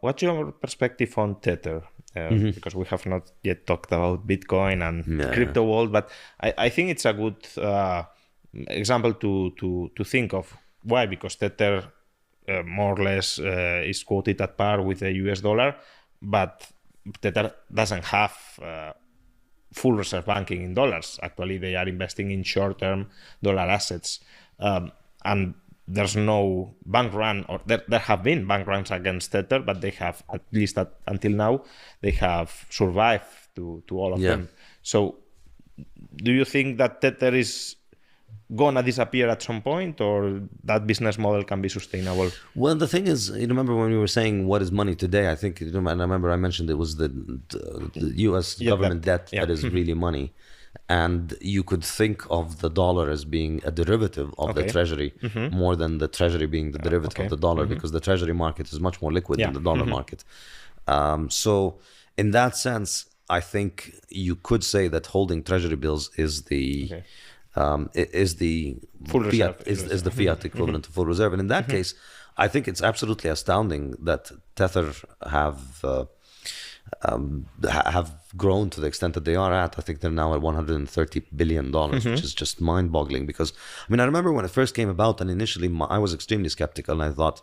What's your perspective on Tether? Because we have not yet talked about Bitcoin and crypto world, but I think it's a good example to think of. Why? Because Tether more or less is quoted at par with the US dollar, but Tether doesn't have full reserve banking in dollars. Actually, they are investing in short-term dollar assets. And there's no bank run, or there have been bank runs against Tether, but they have, at least until now, they have survived to all of them. So do you think that Tether is gonna disappear at some point, or that business model can be sustainable? Well, the thing is, you remember when we were saying what is money today, I think, and I remember I mentioned it was the US government debt that is really money. And you could think of the dollar as being a derivative of the treasury more than the treasury being the derivative of the dollar, because the treasury market is much more liquid than the dollar market. So in that sense, I think you could say that holding treasury bills is the Full fiat reserve. is the fiat equivalent to full reserve. And in that case, I think it's absolutely astounding that Tether have grown to the extent that they are at. I think they're now at $130 billion, which is just mind-boggling. Because, I mean, I remember when it first came about, and initially I was extremely skeptical, and I thought,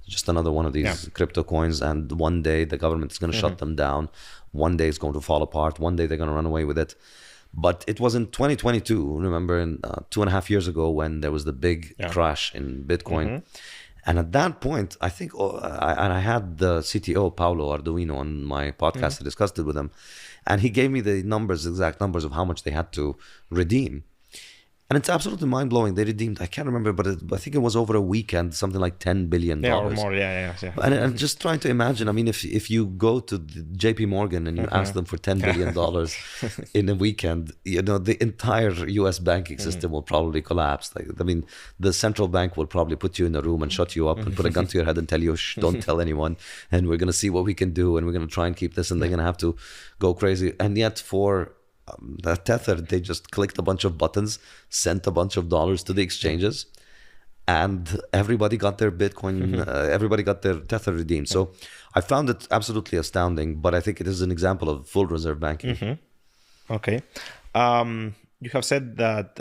just another one of these crypto coins, and one day the government is going to shut them down. One day it's going to fall apart. One day they're going to run away with it. But it was in 2022, remember, 2.5 years ago, when there was the big crash in Bitcoin. And at that point, I think, and I had the CTO, Paolo Arduino, on my podcast. I discussed it with him. And he gave me the exact numbers of how much they had to redeem. And it's absolutely mind-blowing. They redeemed, I can't remember, but I think it was over a weekend, something like $10 billion. Or more, yeah. And I'm just trying to imagine, I mean, if you go to JP Morgan and you ask them for $10 billion in a weekend, you know, the entire US banking system will probably collapse. Like, I mean, the central bank will probably put you in a room and shut you up and put a gun to your head and tell you, shh, don't tell anyone. And we're going to see what we can do. And we're going to try and keep this. And they're going to have to go crazy. And yet for the Tether, they just clicked a bunch of buttons, sent a bunch of dollars to the exchanges, and everybody got their Bitcoin, everybody got their Tether redeemed. So I found it absolutely astounding, but I think it is an example of full reserve banking. Okay. You have said that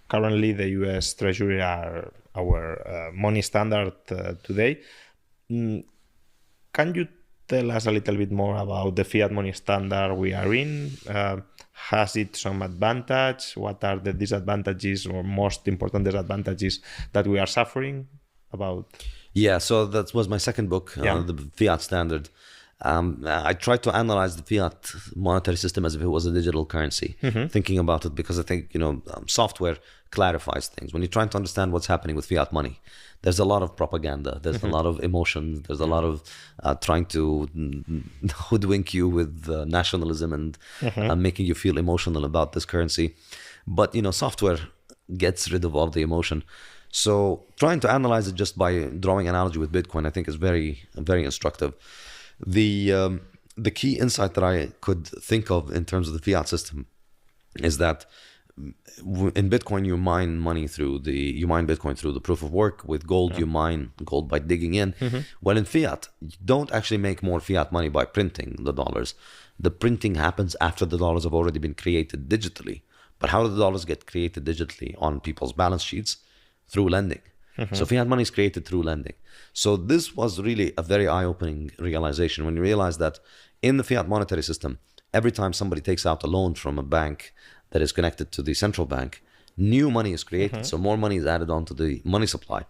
currently the US Treasury are our money standard today. Can you tell us a little bit more about the fiat money standard we are in? Has it some advantage? What are the disadvantages or most important disadvantages that we are suffering about? Yeah, so that was my second book, the fiat standard. I tried to analyze the fiat monetary system as if it was a digital currency, thinking about it, because I think, software clarifies things. When you're trying to understand what's happening with fiat money, there's a lot of propaganda, there's a lot of emotions, there's a lot of trying to hoodwink you with nationalism and making you feel emotional about this currency. But, software gets rid of all the emotion. So trying to analyze it just by drawing analogy with Bitcoin, I think is very, very instructive. The key insight that I could think of in terms of the fiat system is that in Bitcoin you mine Bitcoin through the proof of work. With gold, you mine gold by digging in. Well, in fiat, you don't actually make more fiat money by printing the dollars. The printing happens after the dollars have already been created digitally. But how do the dollars get created digitally on people's balance sheets? Through lending. So fiat money is created through lending. So this was really a very eye-opening realization when you realize that in the fiat monetary system, every time somebody takes out a loan from a bank that is connected to the central bank, new money is created. So more money is added onto the money supply.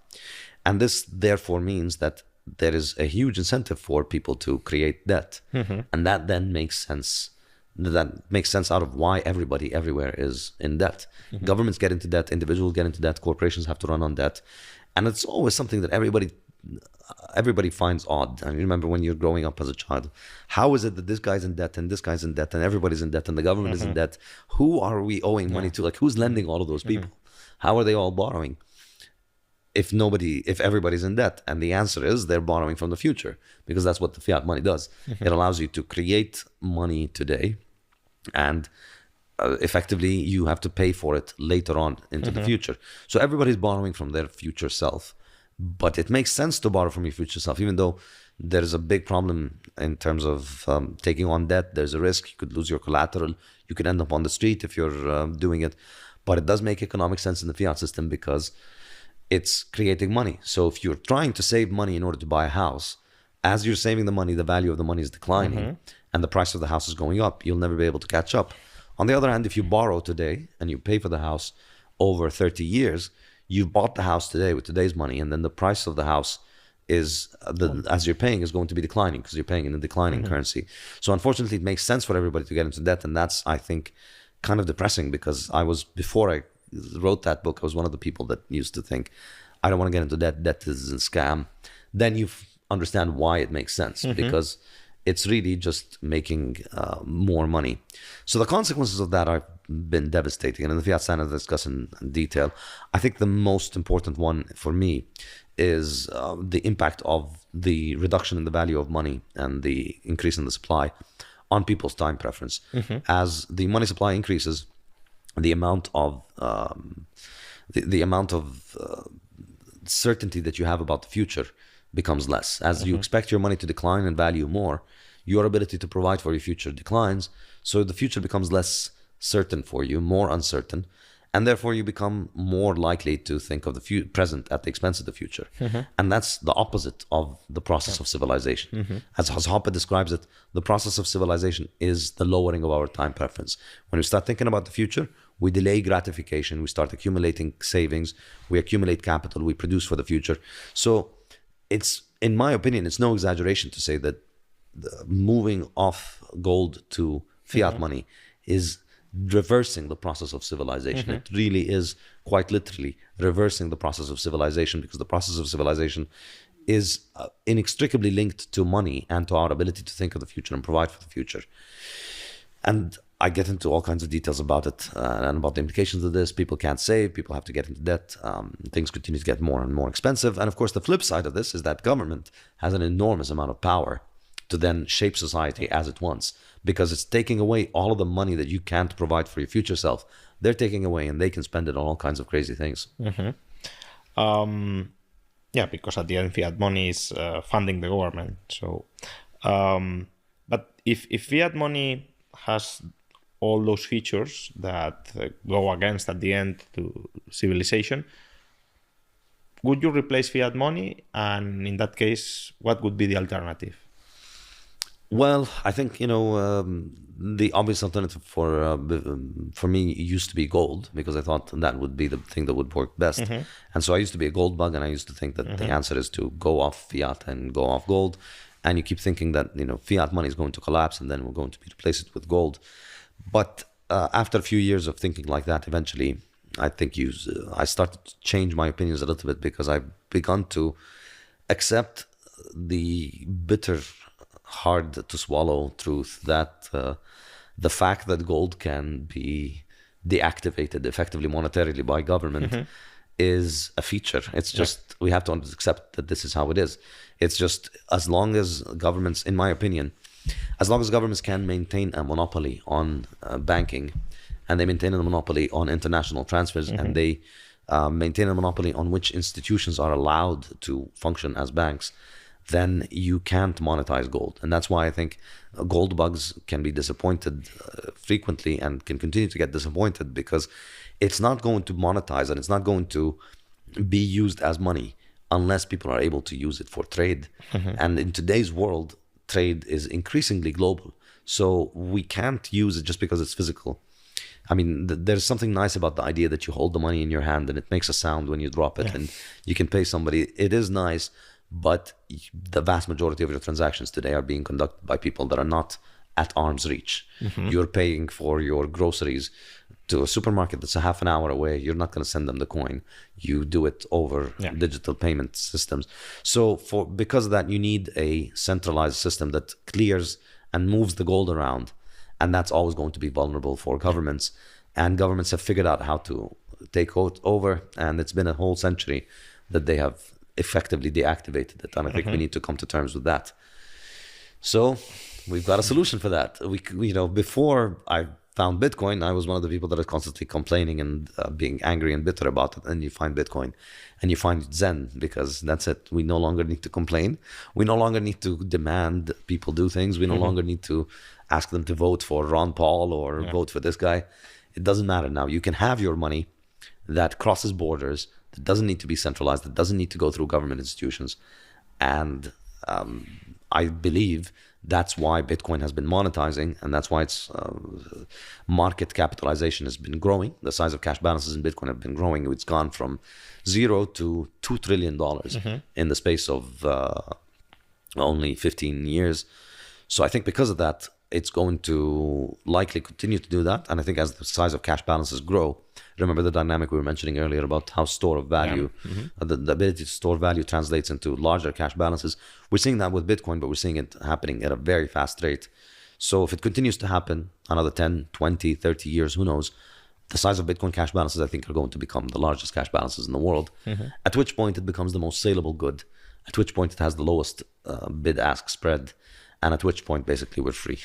And this therefore means that there is a huge incentive for people to create debt. And that then makes sense. That makes sense out of why everybody everywhere is in debt. Governments get into debt, individuals get into debt, corporations have to run on debt. And it's always something that everybody finds odd. I mean, remember when you're growing up as a child, how is it that this guy's in debt and this guy's in debt and everybody's in debt and the government is in debt? Who are we owing money to? Like, who's lending all of those people? How are they all borrowing? If everybody's in debt? And the answer is they're borrowing from the future, because that's what the fiat money does. It allows you to create money today, and effectively you have to pay for it later on into the future. So everybody's borrowing from their future self. But it makes sense to borrow from your future self, even though there's a big problem in terms of taking on debt. There's a risk. You could lose your collateral. You could end up on the street if you're doing it. But it does make economic sense in the fiat system because it's creating money. So if you're trying to save money in order to buy a house, as you're saving the money, the value of the money is declining and the price of the house is going up. You'll never be able to catch up. On the other hand, if you borrow today and you pay for the house over 30 years, you've bought the house today with today's money, and then the price of the house is, as you're paying, is going to be declining because you're paying in a declining currency. So unfortunately, it makes sense for everybody to get into debt, and that's, I think, kind of depressing because before I wrote that book, I was one of the people that used to think, I don't want to get into debt. Debt is a scam. Then you understand why it makes sense because it's really just making more money. So the consequences of that have been devastating. And in the fiat standard I discuss in detail, I think the most important one for me is the impact of the reduction in the value of money and the increase in the supply on people's time preference. As the money supply increases, the amount of certainty that you have about the future becomes less. As you expect your money to decline in value more, your ability to provide for your future declines. So the future becomes less certain for you, more uncertain, and therefore you become more likely to think of the present at the expense of the future. And that's the opposite of the process of civilization. As Hoppe describes it, the process of civilization is the lowering of our time preference. When we start thinking about the future, we delay gratification, we start accumulating savings, we accumulate capital, we produce for the future. So it's, in my opinion, it's no exaggeration to say that moving off gold to fiat money is reversing the process of civilization. It really is quite literally reversing the process of civilization, because the process of civilization is inextricably linked to money and to our ability to think of the future and provide for the future. And I get into all kinds of details about it and about the implications of this. People can't save, people have to get into debt, things continue to get more and more expensive. And of course, the flip side of this is that government has an enormous amount of power to then shape society as it wants, because it's taking away all of the money that you can't provide for your future self. They're taking away, and they can spend it on all kinds of crazy things. Yeah, because at the end, fiat money is funding the government. So, but if fiat money has all those features that go against, at the end, to civilization, would you replace fiat money? And in that case, what would be the alternative? Well, I think, the obvious alternative for me used to be gold, because I thought that would be the thing that would work best. And so I used to be a gold bug, and I used to think that the answer is to go off fiat and go off gold. And you keep thinking that, fiat money is going to collapse and then we're going to replace it with gold. But after a few years of thinking like that, eventually, I think I started to change my opinions a little bit, because I've begun to accept the bitter, hard to swallow truth that the fact that gold can be deactivated effectively monetarily by government is a feature. It's just, we have to accept that this is how it is. It's just, as long as governments, in my opinion, as long as governments can maintain a monopoly on banking, and they maintain a monopoly on international transfers, and they maintain a monopoly on which institutions are allowed to function as banks, then you can't monetize gold. And that's why I think gold bugs can be disappointed frequently and can continue to get disappointed, because it's not going to monetize and it's not going to be used as money unless people are able to use it for trade. And in today's world, trade is increasingly global. So we can't use it just because it's physical. I mean, there's something nice about the idea that you hold the money in your hand and it makes a sound when you drop it, and you can pay somebody. It is nice. But the vast majority of your transactions today are being conducted by people that are not at arm's reach. You're paying for your groceries to a supermarket that's a half an hour away. You're not going to send them the coin. You do it over digital payment systems. So because of that, you need a centralized system that clears and moves the gold around. And that's always going to be vulnerable for governments. And governments have figured out how to take over. And it's been a whole century that they have effectively deactivated it, and I think we need to come to terms with that. So we've got a solution for that. Before I found Bitcoin, I was one of the people that are constantly complaining and being angry and bitter about it. And you find Bitcoin and you find Zen, because that's it. We no longer need to complain. We no longer need to demand people do things. We no longer need to ask them to vote for Ron Paul or vote for this guy. It doesn't matter now. You can have your money that crosses borders, that doesn't need to be centralized, that doesn't need to go through government institutions. And I believe that's why Bitcoin has been monetizing, and that's why its market capitalization has been growing. The size of cash balances in Bitcoin have been growing. It's gone from $0 to $2 trillion in the space of only 15 years. So I think because of that, it's going to likely continue to do that. And I think as the size of cash balances grow, remember the dynamic we were mentioning earlier about how store of value, the ability to store value translates into larger cash balances. We're seeing that with Bitcoin, but we're seeing it happening at a very fast rate. So if it continues to happen another 10, 20, 30 years, who knows, the size of Bitcoin cash balances, I think, are going to become the largest cash balances in the world, at which point it becomes the most saleable good, at which point it has the lowest bid-ask spread, and at which point basically we're free.